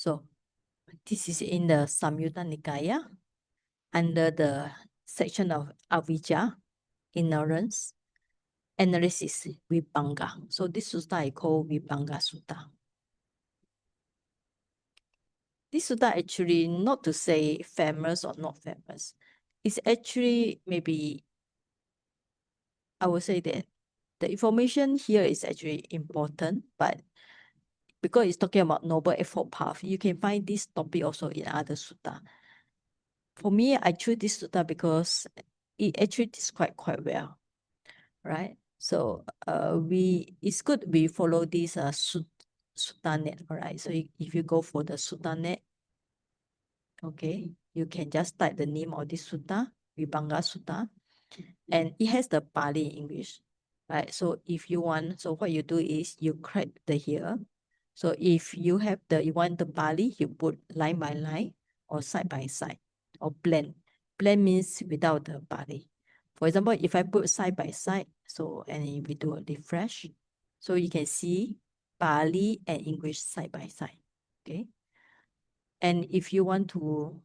So this is in the Samyutta Nikaya under the section of avijja, ignorance, analysis, Vibhanga. So this sutta I call Vibhangasutta. This sutta actually not to say famous or not famous. It's actually maybe, I would say that the information here is actually important, but because it's talking about Noble Eightfold Path, you can find this topic also in other sutta. For me, I choose this sutta because it actually describes quite well, right? So it's good we follow this sutta net, all right? So if you go for the sutta net, okay, you can just type the name of this sutta, Vibhangasutta, and it has the Pali English, right? So if you want, so what you do is you click the here. So if you want the Pali, you put line by line or side by side or blend. Blend means without the Pali. For example, if I put side by side, so and if we do a refresh, so you can see Pali and English side by side. Okay. And if you want to,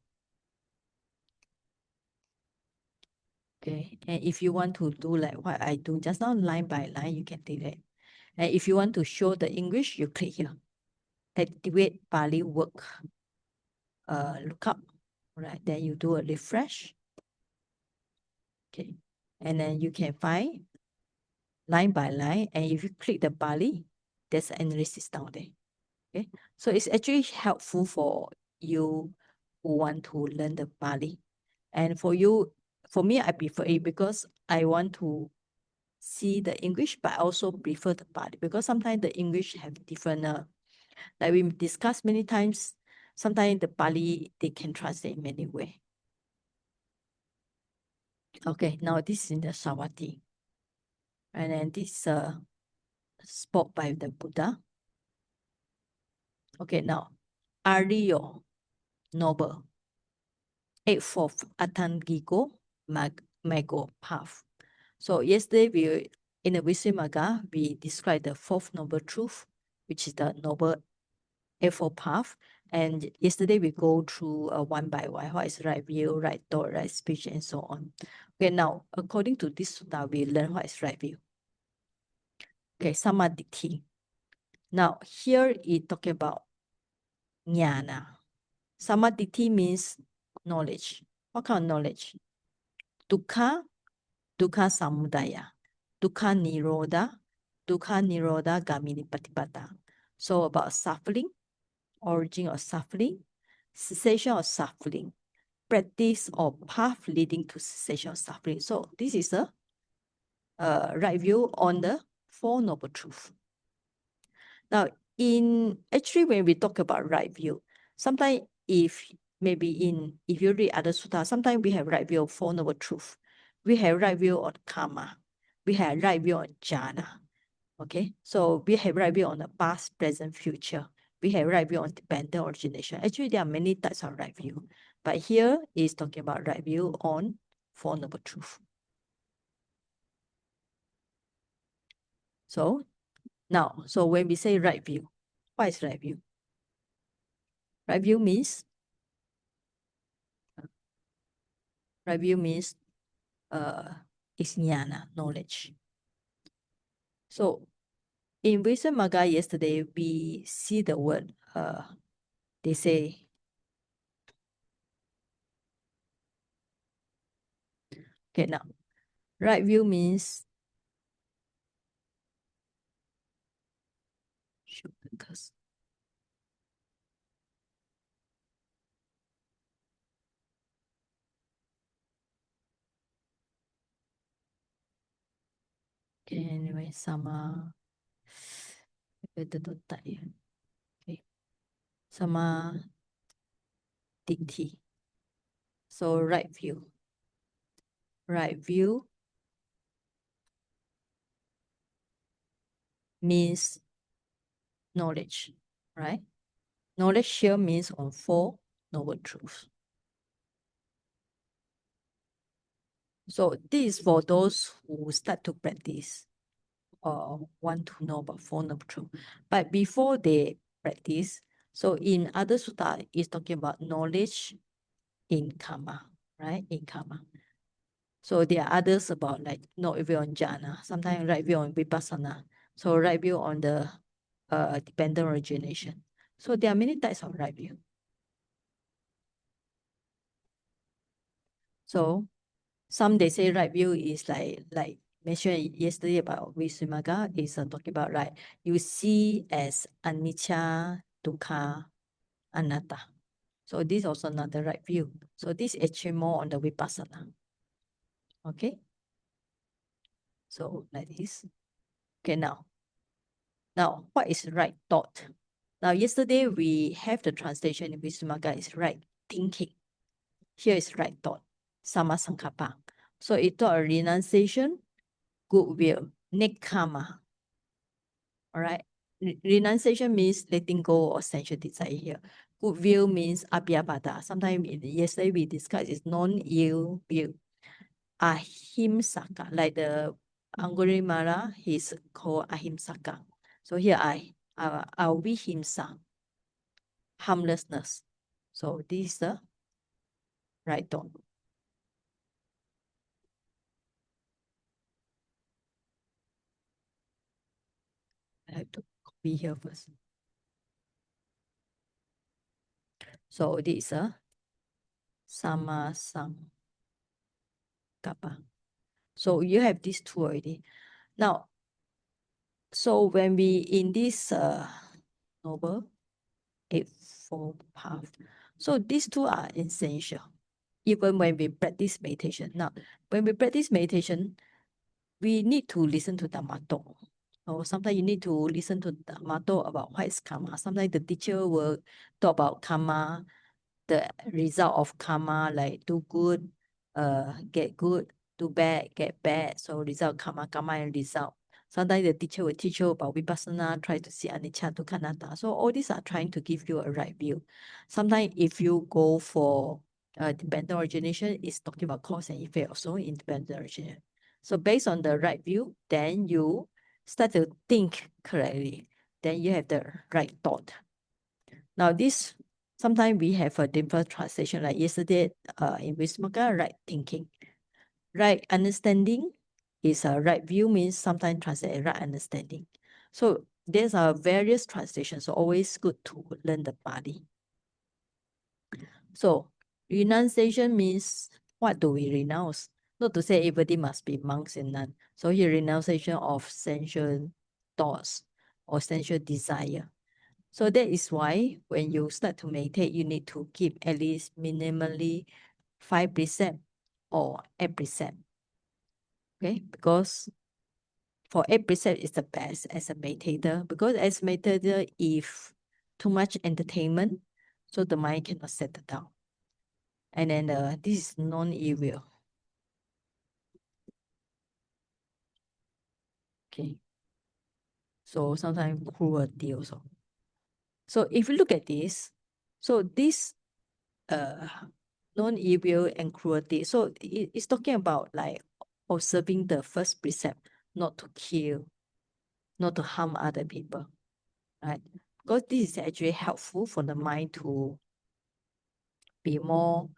okay, and if you want to do like what I do just now, line by line, you can do that. And if you want to show the English, you click here. Activate Pali work lookup, right? Then you do a refresh. Okay. And then you can find line by line. And if you click the Pali, there's an analysis down there. Okay. So it's actually helpful for you who want to learn the Pali. And for you, for me, I prefer it because I want to see the English, but I also prefer the Pali because sometimes the English have different, like we discussed many times, sometimes the Pali, they can translate many ways. Okay, now this is in the Savatthi. And then this spoke by the Buddha. Okay, now ariyo, noble. Eightfold aṭṭhaṅgiko, maggo, path. So yesterday in the Visuddhimagga, we described the fourth noble truth, which is the noble eightfold path. And yesterday we go through one by one, what is right view, right thought, right speech, and so on. Okay, now according to this sutta, we learn what is right view. Okay, sammādiṭṭhi. Now here it talking about ñāṇaṁ. Sammādiṭṭhi means knowledge. What kind of knowledge? Dukkha, dukhasamudaye, dukkhanirodhe, dukkhanirodhagāminiyā paṭipadāya. So about suffering, origin of suffering, cessation of suffering, practice or path leading to cessation of suffering. So this is a right view on the Four Noble Truths. Now, actually when we talk about right view, sometimes if you read other sutta, sometimes we have right view of Four Noble Truths. We have right view on karma. We have right view on jhana. Okay, so we have right view on the past, present, future. We have right view on dependent origination. Actually, there are many types of right view, but here is talking about right view on Four Noble Truths. So now, so when we say right view, what is right view? Right view means is ñāṇa, knowledge. So in Visuddhimagga yesterday, we see the word, they say, okay, now, right view means, okay, anyway, better don't type here. Okay, sammādiṭṭhi. So right view. Right view means knowledge, right? Knowledge here means on Four Noble Truths. So this is for those who start to practice or want to know about Four Noble Truths. But before they practice, So in other sutta, it's talking about knowledge in karma, right? In karma. So there are others about like not view on jhana, sometimes right view on vipassana. So right view on the dependent origination. So there are many types of right view. So some they say right view is like mentioned yesterday about Visuddhimagga is talking about right. You see as anicca, dukkha, anatta. So this is also another right view. So this is actually more on the vipassana. Okay. So like this. Okay, now what is right thought? Now yesterday we have the translation in Visuddhimagga is right thinking. Here is right thought, sammasankappa. So it taught a renunciation, goodwill, nekkhamma. All right. Renunciation means letting go of sensual desire here. Goodwill means abhyabhata. Sometimes yesterday we discussed is non-ill will. Ahimsaka, like the Angulimala, he's called Ahimsaka. So here I'll be himsa, harmlessness. So this is the right thought. I have to copy here first. So this is a sammasamādhi. So you have these two already. Now, so when we in this noble eightfold path, so these two are essential. Even when we practice meditation. Now, when we practice meditation, we need to listen to the motto. So sometimes you need to listen to the motto about what is karma. Sometimes the teacher will talk about karma, the result of karma, like do good, get good, do bad, get bad. So result karma and result. Sometimes the teacher will teach you about vipassana, try to see anicca, dukkha, anatta. So all these are trying to give you a right view. Sometimes if you go for dependent origination, it's talking about cause and effect also in dependent origination. So based on the right view, then you start to think correctly. Then you have the right thought. Now this, sometimes we have a different translation, like yesterday in Visuddhimagga, right thinking. Right understanding is a right view means sometimes translate right understanding. So there's are various translations, so always good to learn the Pali. So renunciation means what do we renounce? Not to say everybody must be monks and nuns. So here renunciation of sensual thoughts or sensual desire. So that is why when you start to meditate, you need to keep at least minimally 5 precepts or 8 precepts. Okay, because for 8 precepts is the best as a meditator, because as a meditator, if too much entertainment, so the mind cannot settle down. And then this is non-evil. Okay. So sometimes cruelty also. So if you look at this, so this non-evil and cruelty, so it's talking about like observing the first precept, not to kill, not to harm other people, right? Because this is actually helpful for the mind to be more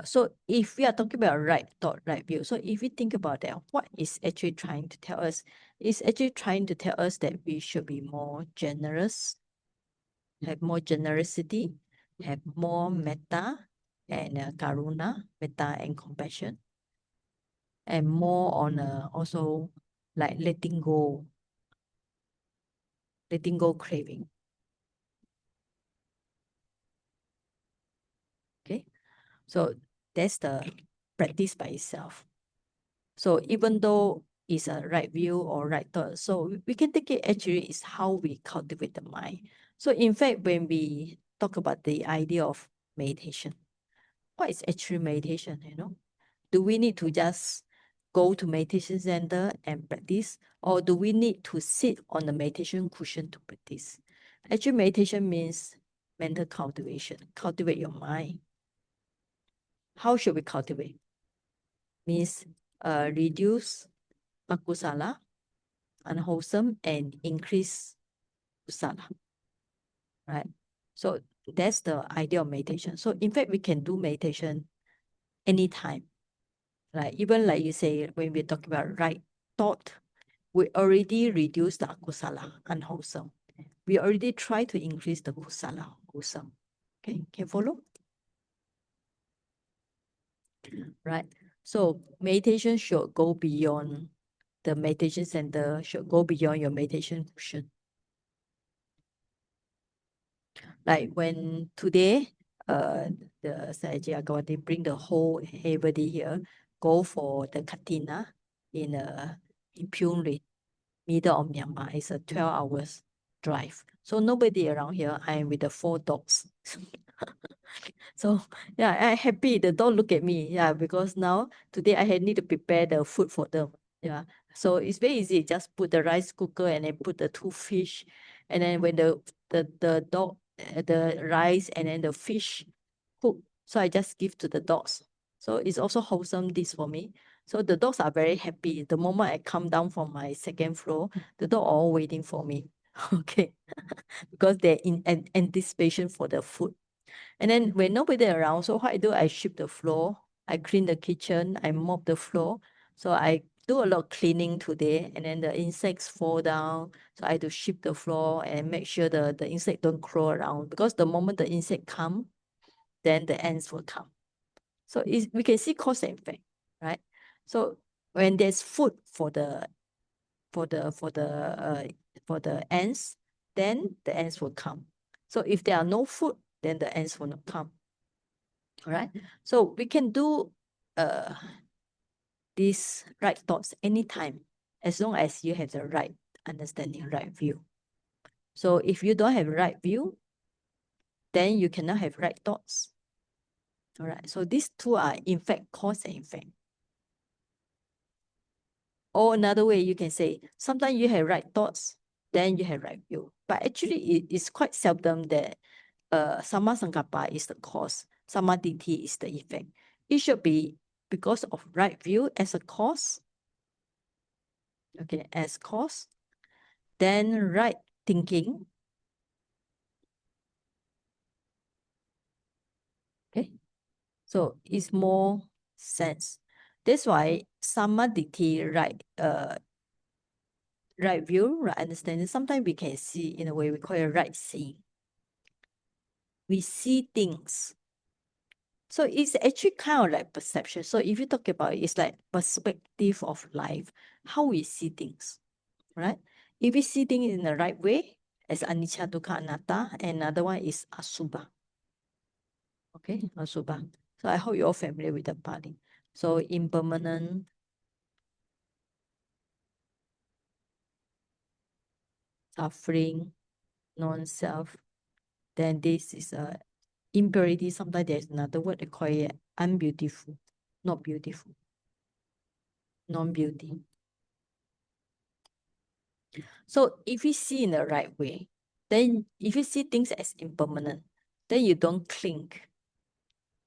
so if we are talking about right thought, right view, so if we think about that, what is actually trying to tell us? It's actually trying to tell us that we should be more generous, have more generosity, have more metta and karuna, metta and compassion, and more on also like letting go craving. Okay, so that's the practice by itself. So even though it's a right view or right thought, so we can take it actually is how we cultivate the mind. So in fact, when we talk about the idea of meditation, what is actually meditation, you know? Do we need to just go to meditation center and practice, or do we need to sit on the meditation cushion to practice? Actually, meditation means mental cultivation, cultivate your mind. How should we cultivate? Means reduce makusala, unwholesome, and increase kusala, right? So that's the idea of meditation. So in fact, we can do meditation anytime. Right? Even like you say, when we're talking about right thought, we already reduce the akusala, unwholesome. We already try to increase the kusala, wholesome. Okay, can you follow? Right. So meditation should go beyond the meditation center, should go beyond your meditation cushion. Like when today, the Seyyathidaṁ, they bring the whole everybody here, go for the Katina in Pyongyang, middle of Myanmar. It's a 12 hours drive. So nobody around here. I'm with the 4 dogs. So yeah, I'm happy. The dog look at me. Yeah, because now today I need to prepare the food for them. Yeah. So it's very easy. Just put the rice cooker and then put the 2 fish. And then when the dog the rice and then the fish cook, so I just give to the dogs. So it's also wholesome dish for me. So the dogs are very happy. The moment I come down from my 2nd floor, the dog are all waiting for me. Okay. Because they're in anticipation for the food. And then when nobody around, so what I do, I sweep the floor, I clean the kitchen, I mop the floor. So I do a lot of cleaning today, and then the insects fall down. So I have to sweep the floor and make sure the insect don't crawl around, because the moment the insect come, then the ants will come. So we can see cause and effect, right? So when there's food for the ants, then the ants will come. So if there are no food, then the ants will not come. All right. So we can do these right thoughts anytime, as long as you have the right understanding, right view. So if you don't have right view, then you cannot have right thoughts. All right. So these two are in fact cause and effect. Or another way you can say, sometimes you have right thoughts, then you have right view. But actually it is quite seldom that sammāsaṃkappa is the cause, sammādiṭṭhi is the effect. It should be because of right view as a cause, okay, as cause, then right thinking, okay, so it's more sense. That's why sammādiṭṭhi, right view, right understanding, sometimes we can see in a way we call it right seeing. We see things. So it's actually kind of like perception. So if you talk about it, it's like perspective of life, how we see things, right? If we see things in the right way, as anicca, dukkha, anatta, another one is asubha. Okay, asubha. So I hope you're all familiar with the Pali. So impermanent, suffering, non-self. Then this is a impurity. Sometimes there's another word they call it unbeautiful, not beautiful, non-beauty. So if you see in the right way, then if you see things as impermanent, then you don't cling.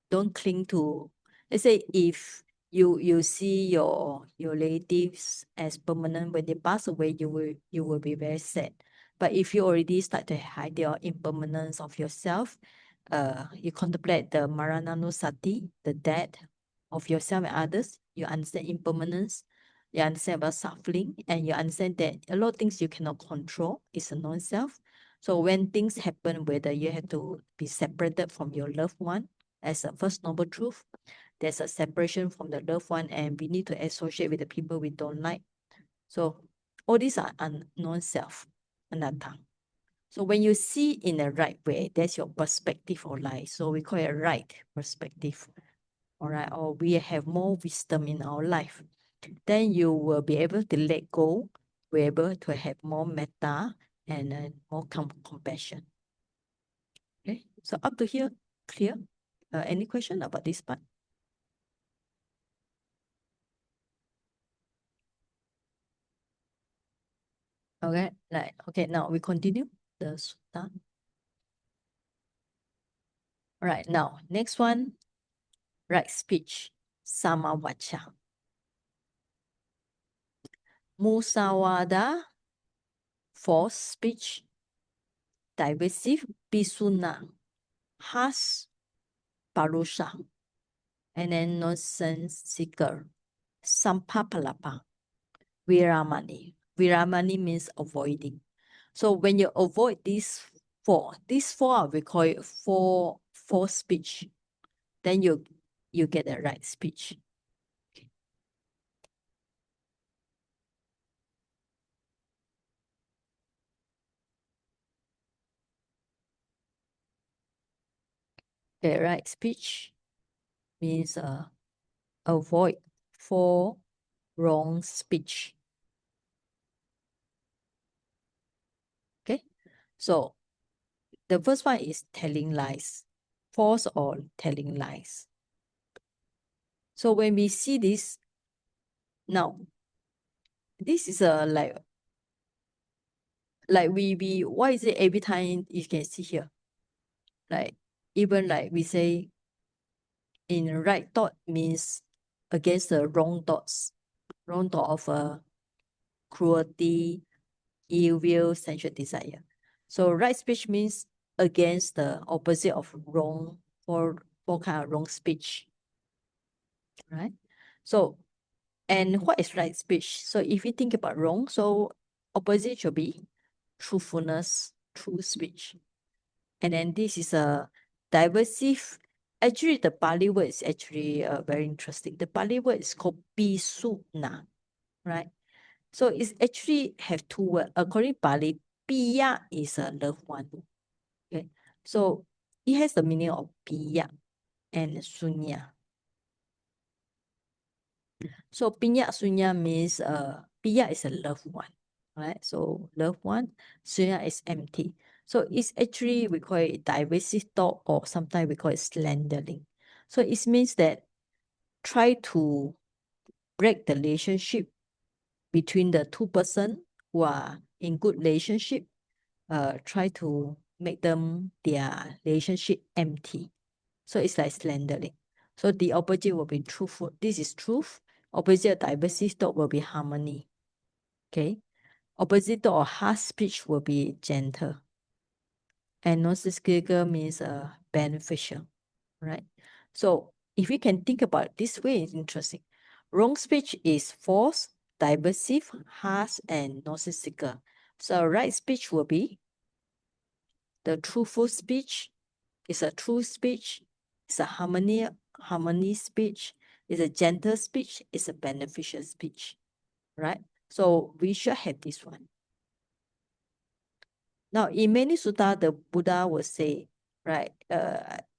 Don't cling to, let's say if you see your relatives as permanent, when they pass away, you will be very sad. But if you already start to hide your impermanence of yourself, you contemplate the marananusati, the death of yourself and others, you understand impermanence, you understand about suffering, and you understand that a lot of things you cannot control is a non-self. So when things happen, whether you have to be separated from your loved one, as a first noble truth, there's a separation from the loved one, and we need to associate with the people we don't like. So all these are non-self, anatta. So when you see in the right way, that's your perspective of life. So we call it right perspective. All right, or we have more wisdom in our life. Then you will be able to let go, be able to have more metta and more compassion. Okay, so up to here, clear? Any question about this part? Okay, okay, now we continue the sutta. All right, now next one, right speech, samavacha. Musawada, false speech. divisive, pisuna, harsh, parusha, and then nonsensical, sampapalapa, viramani. Viramani means avoiding. So when you avoid these four we call it four speech, then you get the right speech. The right speech means avoid four wrong speech. Okay, so the first one is telling lies, false or telling lies. So when we see this, now this is a like we why is it every time you can see here, like even like we say in right thought means against the wrong thoughts, wrong thought of cruelty, ill will, sensual desire. So right speech means against the opposite of wrong, or kind of wrong speech, right? So, and what is right speech? So if you think about wrong, so opposite should be truthfulness, true speech. And then this is a diversive. Actually, the Pali word is actually very interesting. The Pali word is called pisuna, right? So it's actually have two words. According to Pali, piya is a loved one. Okay, so it has the meaning of piya and sunya. So piya sunya means piya is a loved one, right? So loved one, sunya is empty. So it's actually we call it divisive thought, or sometimes we call it slandering. So it means that try to break the relationship between the two person who are in good relationship, try to make them their relationship empty. So it's like slandering. So the opposite will be truthful. This is truth. Opposite of diversity thought will be harmony. Okay. Opposite of harsh speech will be gentle. And non-cyclical means beneficial, right? So if you can think about it this way, it's interesting. Wrong speech is false, divisive, harsh, and nonsensical. So right speech will be the truthful speech, is a true speech, it's a harmony speech, it's a gentle speech, it's a beneficial speech, right? So we should have this one. Now, in many sutta, the Buddha will say, right,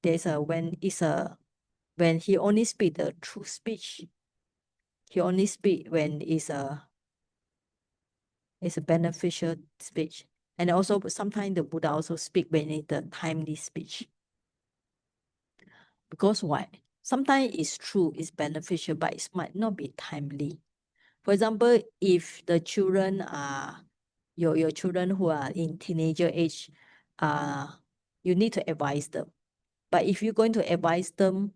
there's a when he only speak the true speech, he only speak when it's a beneficial speech. And also sometimes the Buddha also speak when it's the timely speech. Because why? Sometimes it's true, it's beneficial, but it might not be timely. For example, if the children are your children who are in teenager age, you need to advise them. But if you're going to advise them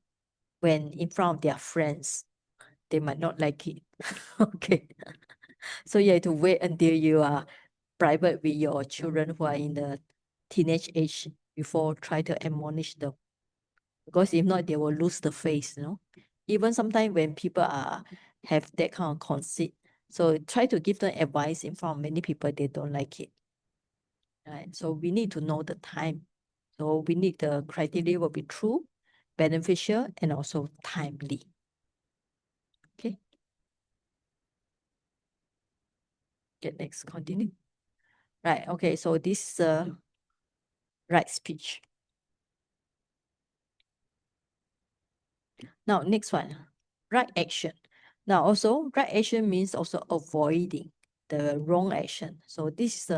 when in front of their friends, they might not like it. Okay. So you have to wait until you are private with your children who are in the teenage age before try to admonish them. Because if not, they will lose the face, Even sometimes when people have that kind of conceit, so try to give them advice in front of many people, they don't like it. Right? So we need to know the time. So we need the criteria will be true, beneficial, and also timely. Okay. Okay, next, continue. Right, okay, so this right speech. Now, next one, right action. Now, also, right action means also avoiding the wrong action. So this is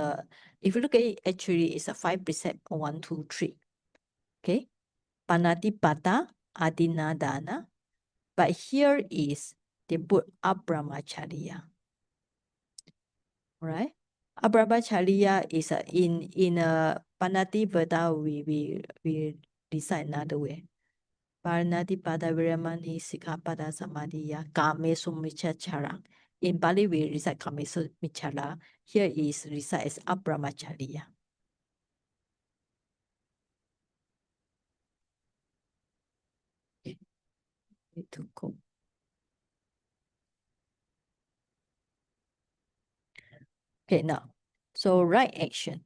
if you look at it, actually, it's a 5 precept, 1, 2, 3. Okay, paṭipadāya, adinādana. But here is they put abrahmacharya. Right? Abrahmacharya is in a paṭipadāya, we recite another way. Paṭipadāya viramani sikkhapada samadhiya kamesu miccachara. In Pali, we recite kamesu miccachara. Here is recite as abrahmacharya. Need to go. Okay, now, so right action.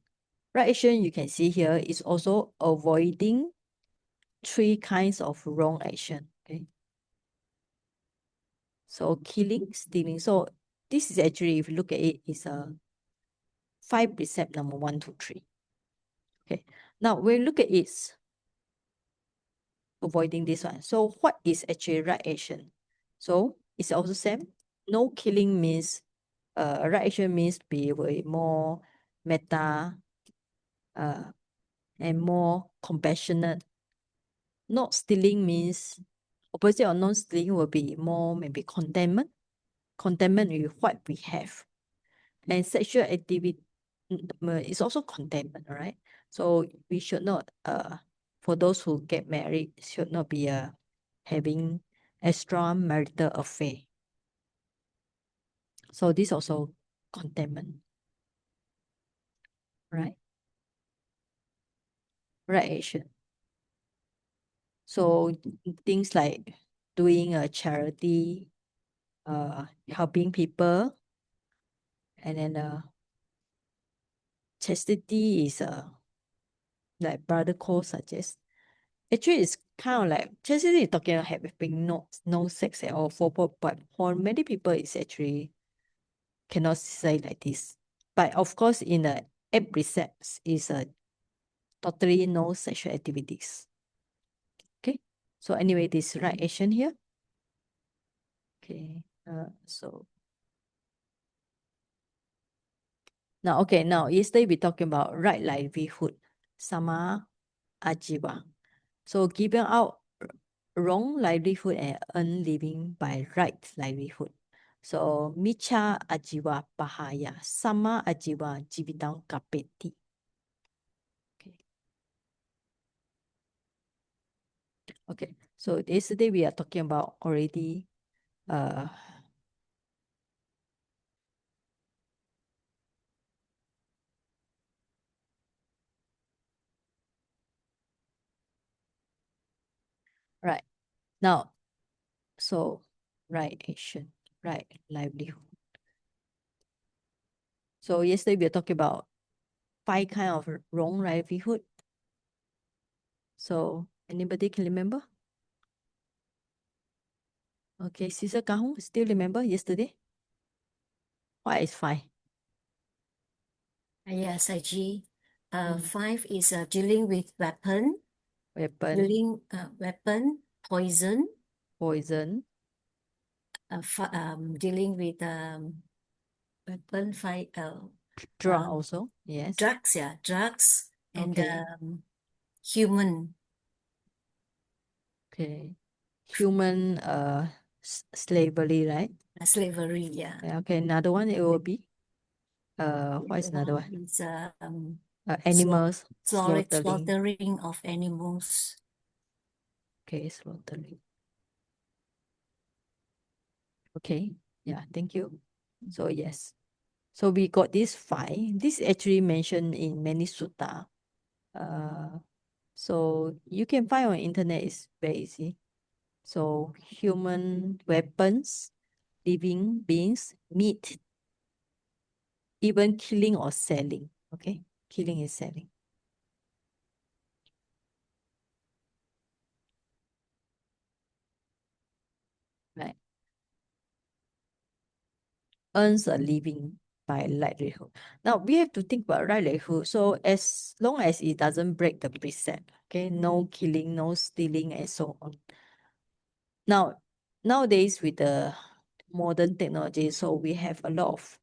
Right action, you can see here, is also avoiding three kinds of wrong action. Okay. So killing, stealing. So this is actually, if you look at it, is a 5 precept number 1, 2, 3. Okay. Now when you look at it, avoiding this one. So what is actually right action? So it's also same. No killing means right action means be way more metta and more compassionate. Not stealing means opposite of non-stealing will be more maybe contentment with what we have. And sexual activity is also contentment, right? So we should not, for those who get married, should not be having extramarital affair. So this also contentment, right? Right action. So things like doing a charity, helping people, and then chastity is like Brother Cole suggests. Actually, it's kind of like chastity is talking about having no sex at all. But for many people, it's actually cannot say like this. But of course, in the 8 precepts, is totally no sexual activities. Okay. So anyway, this right action here. Okay. So now, okay, now yesterday we talking about right livelihood, sammādiṭṭhi. So giving out wrong livelihood and earn living by right livelihood. So miccha ajiwa pahaya, sama ajiwa jivitam kapeti. Okay. Okay. So yesterday we are talking about already right. Now, so right action, right livelihood. So yesterday we are talking about 5 kind of wrong livelihood. So anybody can remember? Okay, Sister Kahung, still remember yesterday? What is 5? Yes, Saji. 5 is dealing with weapon, Weapon, weapon, poison, poison, dealing with weapon, drug also, yes. drugs, drugs, and Okay. human. Okay. Human slavery, right? Slavery, yeah. Okay, another one it will be what is another one? It's Animals slaughtering. slaughtering of animals. Okay, slaughtering. Okay, yeah, thank you. So yes. So we got this 5. This actually mentioned in many sutta. So you can find on internet, is very easy. So human weapons, living beings, meat, even killing or selling. Okay, killing and selling. Right. Earns a living by livelihood. Now we have to think about livelihood. So as long as it doesn't break the precept, okay, no killing, no stealing, and so on. Now, nowadays with the modern technology, so we have a lot of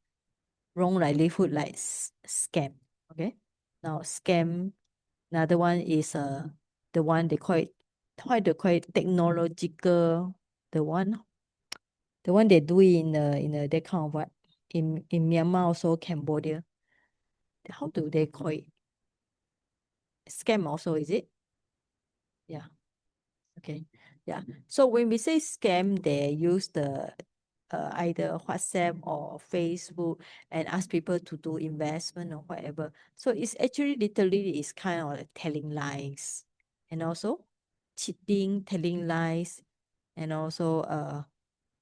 wrong livelihood like scam. Okay. Now scam. Another one is the one they call it, what they call it, technological. The one they do in the that kind of what in Myanmar, also Cambodia. How do they call it? Scam also, is it? Yeah. Okay. Yeah. So when we say scam, they use the either WhatsApp or Facebook and ask people to do investment or whatever. So it's actually literally is kind of like telling lies, and also cheating, telling lies, And also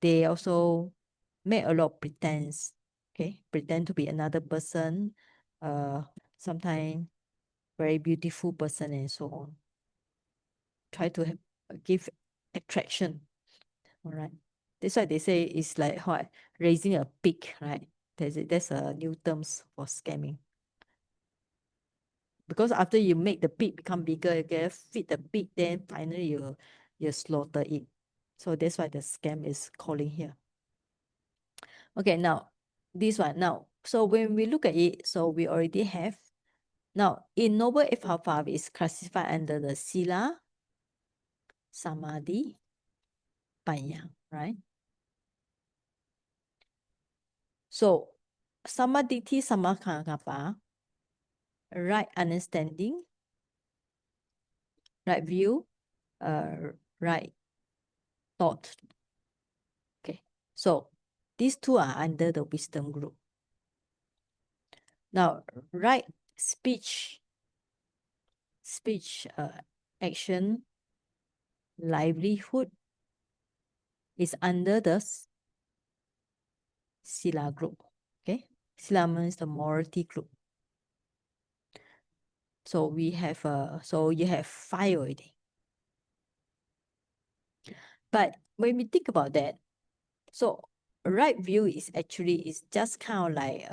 they also make a lot of pretense, okay? Pretend to be another person, sometimes very beautiful person and so on. Try to give attraction, all right? That's why they say it's like what? Raising a pig, right? That's a new terms for scamming. Because after you make the pig become bigger, you can feed the pig, then finally you slaughter it. So that's why the scam is calling here. Okay, now this one. Now, so when we look at it, so we already have. Now, in Noble Eightfold Path is classified under the Sila, Samadhi, Panya, right? So, sammādiṭṭhi, sammāsamādhi, right understanding, right view, right thought. Okay, so these two are under the wisdom group. Now, right speech, action, livelihood is under the Sila group. Okay, Sila means the morality group. So we have so you have 5 already. But when we think about that, so right view is just kind of like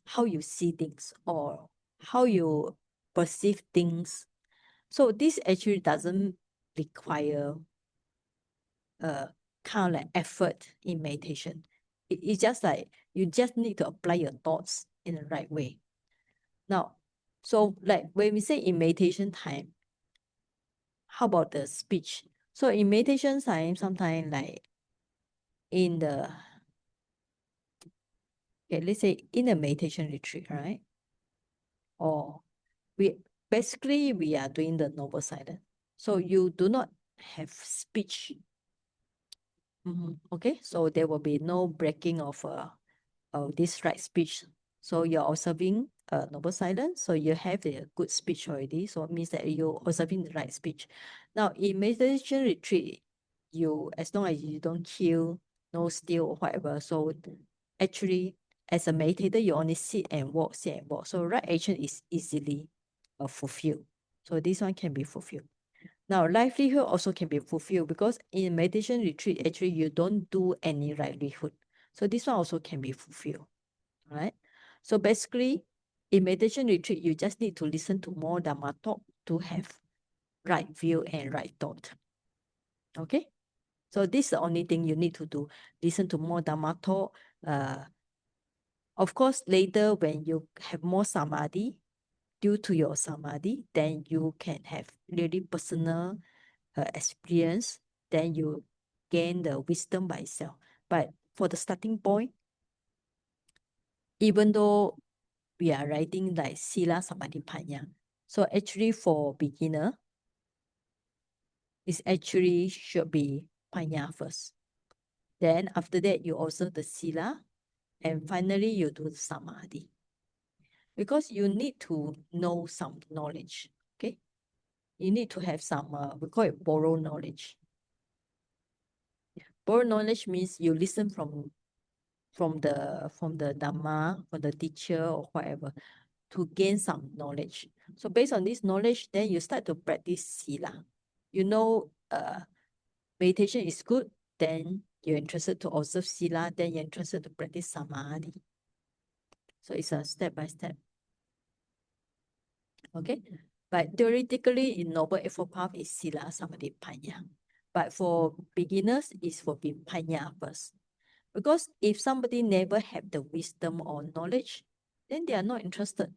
how you see things or how you perceive things. So this actually doesn't require kind of like effort in meditation. It's just like you just need to apply your thoughts in the right way. Now, so like when we say in meditation time, how about the speech? So in meditation time, sometimes like in the, okay, let's say in a meditation retreat, right? Or we are doing the noble silence. So you do not have speech. Okay, so there will be no breaking of this right speech. So you're observing noble silence. So you have the good speech already. So it means that you're observing the right speech. Now in meditation retreat, as long as you don't kill, no steal or whatever. So actually, as a meditator, you only sit and walk. So right action is easily fulfilled. So this one can be fulfilled. Now, livelihood also can be fulfilled because in meditation retreat, actually, you don't do any livelihood. So this one also can be fulfilled, right? So basically, in meditation retreat, you just need to listen to more Dhamma talk to have right view and right thought. Okay? So this is the only thing you need to do. Listen to more Dhamma talk. Of course, later when you have more samadhi, due to your samadhi, then you can have really personal experience, then you gain the wisdom by itself. But for the starting point, even though we are writing like Sila Samadhi Panya, so actually for beginner, it actually should be Panya first. Then after that, you also the Sila, and finally you do the Samadhi. Because you need to know some knowledge, okay? You need to have some, we call it borrowed knowledge. Borrowed knowledge means you listen from the Dhamma, from the teacher or whatever, to gain some knowledge. So based on this knowledge, then you start to practice Sila. You know, meditation is good, then you're interested to observe Sila, then you're interested to practice Samadhi. So it's a step by step. Okay, but theoretically in Noble Eightfold Path is Sila, Samadhi, Panya. But for beginners, it's for Panya first. Because if somebody never have the wisdom or knowledge, then they are not interested.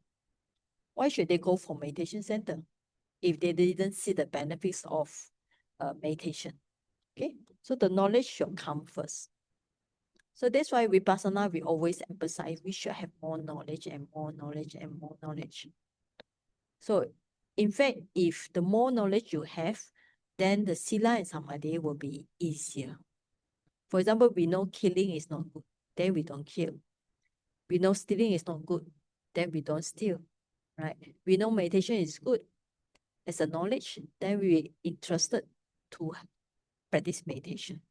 Why should they go for meditation center if they didn't see the benefits of meditation? Okay, so the knowledge should come first. So that's why Vipassana, we always emphasize we should have more knowledge and more knowledge and more knowledge. So in fact, if the more knowledge you have, then the Sila and Samadhi will be easier. For example, we know killing is not good, then we don't kill. We know stealing is not good, then we don't steal, right? We know meditation is good as a knowledge, then we interested to practice meditation.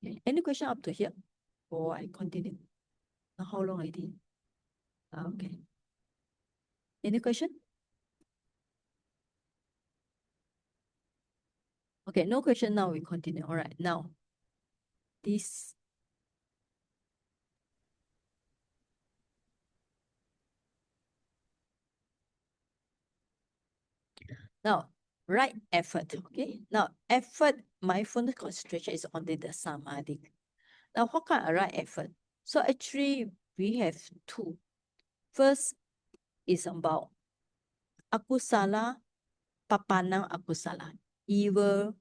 Okay. Any question up to here? Or I continue? How long I did? Okay. Any question? Okay, no question now, we continue. All right, now, this. Now, right effort, okay? Now, effort, mindfulness concentration is only the samadhi. Now, what kind of right effort? So actually, we have two. First is about akusala, papanang akusala, evil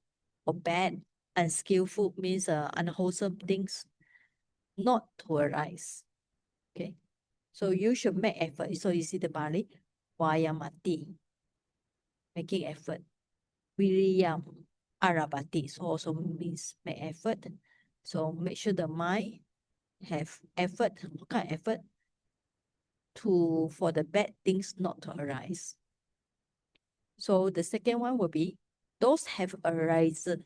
or bad, unskillful means unwholesome things not to arise. Okay, so you should make effort. So you see the Bali, vayamati, making effort. Viriyam, arabati, so also means make effort. So make sure the mind have effort. What kind of effort? For the bad things not to arise. So the second one will be those have arisen.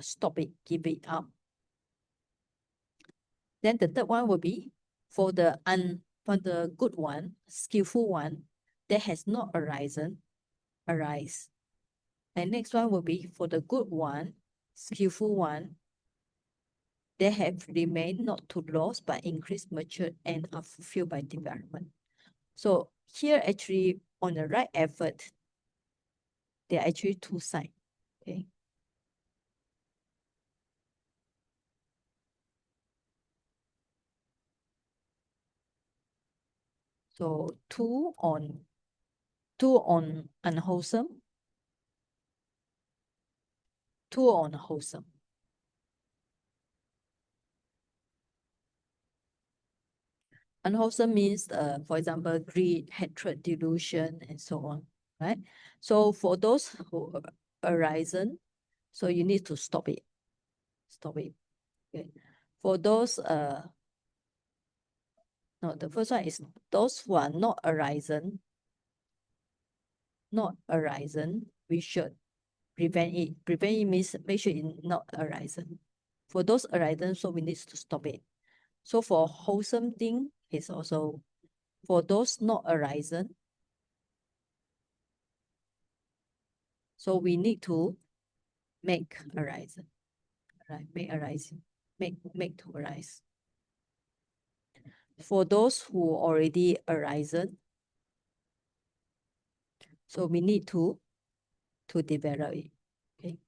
Stop it, give it up. Then the third one will be for the good one, skillful one that has not arisen, arise. And next one will be for the good one, skillful one that have remained not too lost but increased, matured, and are fulfilled by development. So here actually on the right effort, there are actually two sides. Okay. So two on unwholesome, two on wholesome. Unwholesome means, for example, greed, hatred, delusion, and so on, right? So for those who arisen, so you need to stop it. Stop it. Okay. For those, no, the first one is those who are not arisen, we should prevent it. Prevent it means make sure it's not arisen. For those arisen, so we need to stop it. So for wholesome thing, it's also for those not arisen. So we need to make arisen, right? Make arising, make to arise. For those who already arisen, so we need to develop it. Okay.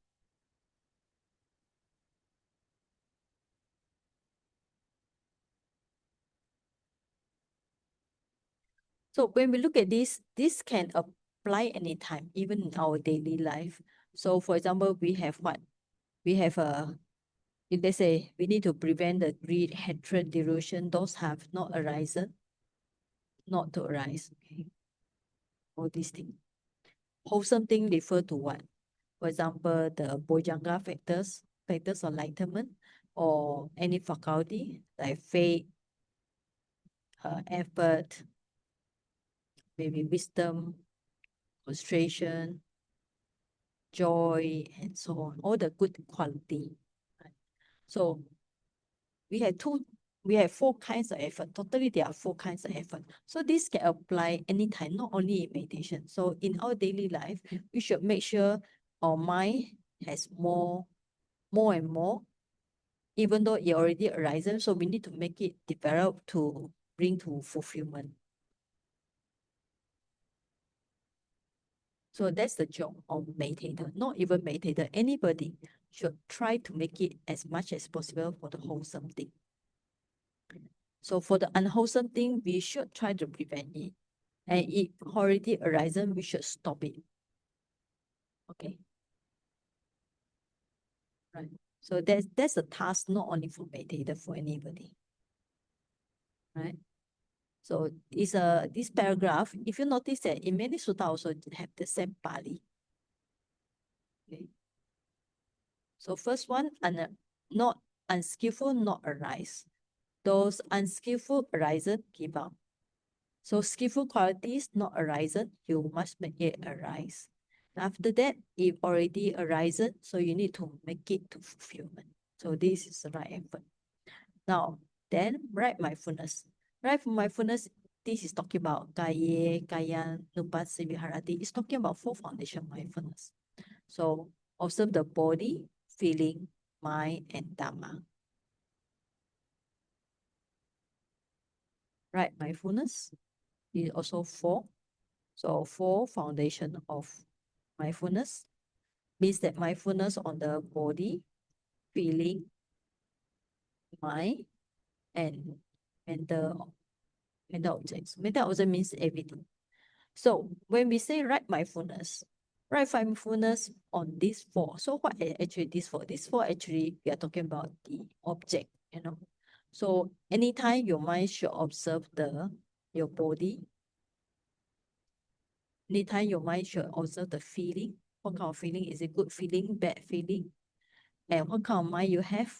So when we look at this can apply anytime, even in our daily life. So for example, we have what? We have if they say we need to prevent the greed, hatred, delusion, those have not arisen, not to arise. Okay. All these things. Wholesome thing refer to what? For example, the bojjhanga factors of enlightenment, or any faculty like faith, effort, maybe wisdom, concentration, joy, and so on, all the good quality. Right? So we have four kinds of effort. Totally, there are four kinds of effort. So this can apply anytime, not only in meditation. So in our daily life, we should make sure our mind has more and more, even though it already arises. So we need to make it develop to bring to fulfillment. So that's the job of meditator. Not even meditator, anybody should try to make it as much as possible for the wholesome thing. So for the unwholesome thing, we should try to prevent it. And if already arisen, we should stop it. Okay. Right. So that's a task not only for meditator, for anybody. Right. So it's this paragraph, if you notice that in many sutta also have the same Pali. Okay. So first one, not unskillful, not arise. Those unskillful arisen, give up. So skillful qualities not arisen, you must make it arise. After that, it already arisen, so you need to make it to fulfillment. So this is the right effort. Now, then right mindfulness. Right mindfulness, this is talking about kaya, kaya, nupasi, viharati. It's talking about four foundation mindfulness. So observe the body, feeling, mind, and dhamma. Right mindfulness is also four. So four foundation of mindfulness means that mindfulness on the body, feeling, mind, and mental objects. Mental object means everything. So when we say right mindfulness on these four. So what are actually these four? These four actually we are talking about the object, you know. So anytime your mind should observe your body. Anytime your mind should observe the feeling. What kind of feeling? Is it good feeling, bad feeling? And what kind of mind you have?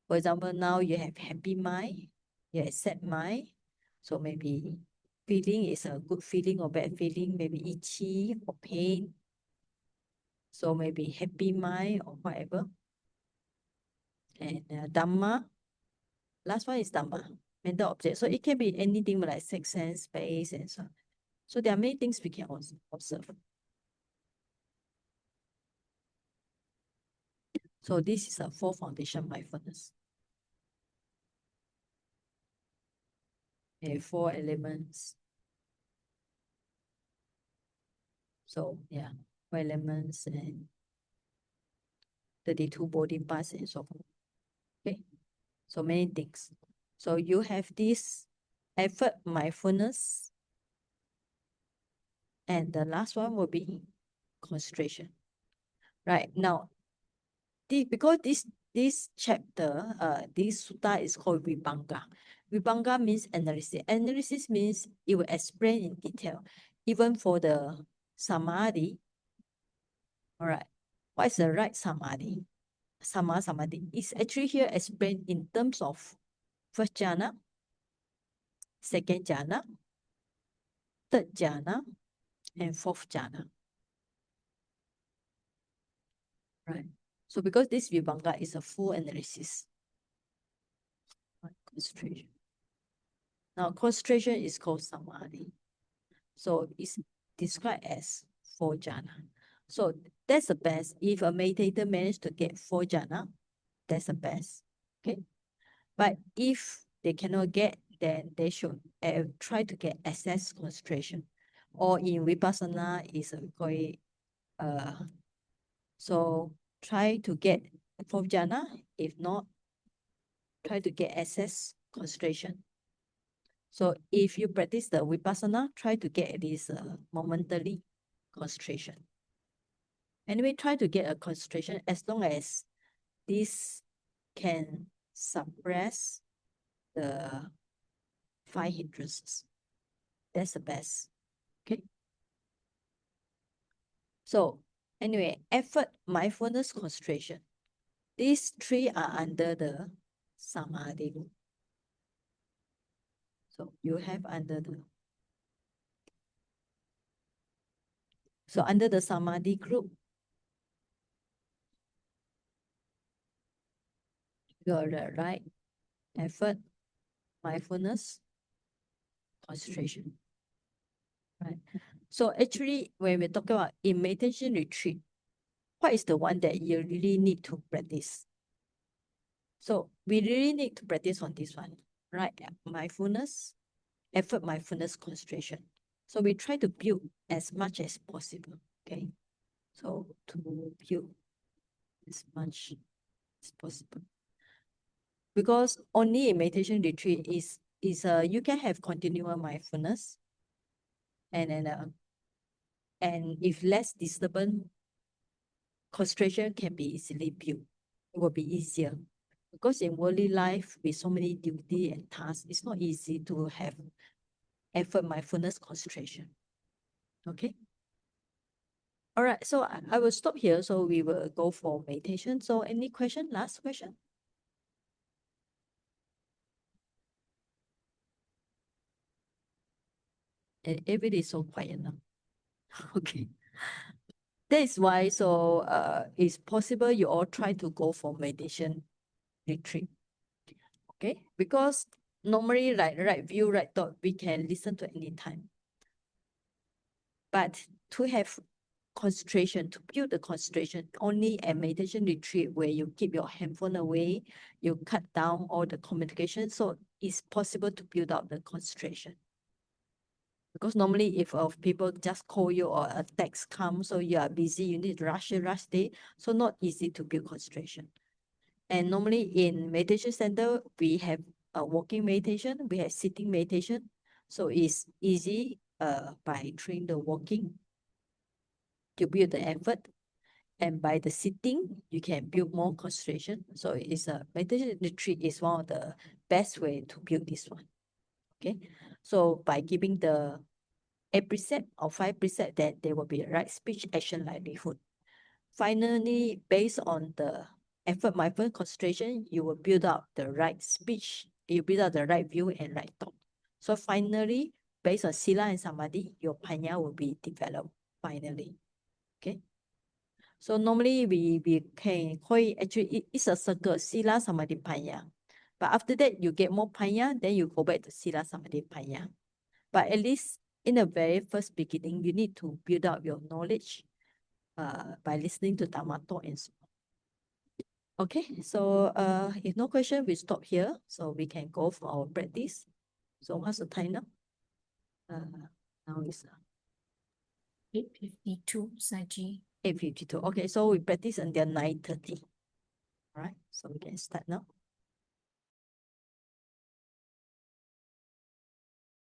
For example, now you have happy mind, you have sad mind. So maybe feeling is a good feeling or bad feeling, maybe itchy or pain. So maybe happy mind or whatever. And Dhamma, last one is Dhamma, mental object. So it can be anything like six sense, space, and so on. So there are many things we can also observe. So this is a four foundation mindfulness. Four elements. So yeah, four elements and 32 body parts and so on. Okay, so many things. So you have this effort mindfulness, and the last one will be concentration. Right now, because this chapter, this sutta is called Vibhanga. Vibhanga means analysis. Analysis means it will explain in detail, even for the samadhi. All right, what is the right samadhi? Sammāsamādhi is actually here explained in terms of first jhana, second jhana, third jhana, and fourth jhana. Right. So because this Vibhanga is a full analysis. Concentration. Now concentration is called samadhi. So it's described as four jhana. So that's the best. If a meditator managed to get four jhana, that's the best. Okay. But if they cannot get, then they should try to get access concentration. Or in Vipassana is a great, so try to get fourth jhana. If not, try to get access concentration. So if you practice the Vipassana, try to get at least momentarily concentration. Anyway, try to get a concentration as long as this can suppress the five hindrances. That's the best. Okay. So anyway, effort, mindfulness, concentration. These three are under the samadhi. So you have under the samadhi group, you got the right effort, mindfulness, concentration. Right. So actually, when we talk about in meditation retreat, what is the one that you really need to practice? So we really need to practice on this one, right? Mindfulness, effort, mindfulness, concentration. So we try to build as much as possible. Okay. So to build as much as possible. Because only in meditation retreat is you can have continual mindfulness, and then and if less disturbance, concentration can be easily built. It will be easier. Because in worldly life, with so many duty and tasks, it's not easy to have effort, mindfulness, concentration. Okay. All right. So I will stop here. So we will go for meditation. So any question? Last question? Everybody is so quiet now. Okay. that is why, so it's possible you all try to go for meditation retreat. Okay, because normally like right view, right thought, we can listen to any time. But to have concentration, to build the concentration, only a meditation retreat where you keep your handphone away, you cut down all the communication, so it's possible to build up the concentration. Because normally if people just call you or a text comes, so you are busy, you need to rush day, so not easy to build concentration. And normally in meditation center, we have a walking meditation, we have sitting meditation, so it's easy by training the walking to build the effort, and by the sitting you can build more concentration. So it's a meditation retreat is one of the best way to build this one. Okay, so by giving the 8 precept or 5 precept, that there will be right speech, action, livelihood. Finally, based on the effort, mindful concentration, you will build up the right speech, you build up the right view and right thought. So finally, based on sila and samadhi, your panya will be developed finally. Okay. So normally we can call it, actually it's a circle, sila, samadhi, panya. But after that, you get more panya, then you go back to sila, samadhi, panya. But at least in the very first beginning, you need to build up your knowledge by listening to Dhamma talk and so on. Okay, so if no question, we stop here. So we can go for our practice. So what's the time now? Now it's 8:52, Saji. 8:52. Okay, so we practice until 9:30. All right, so we can start now.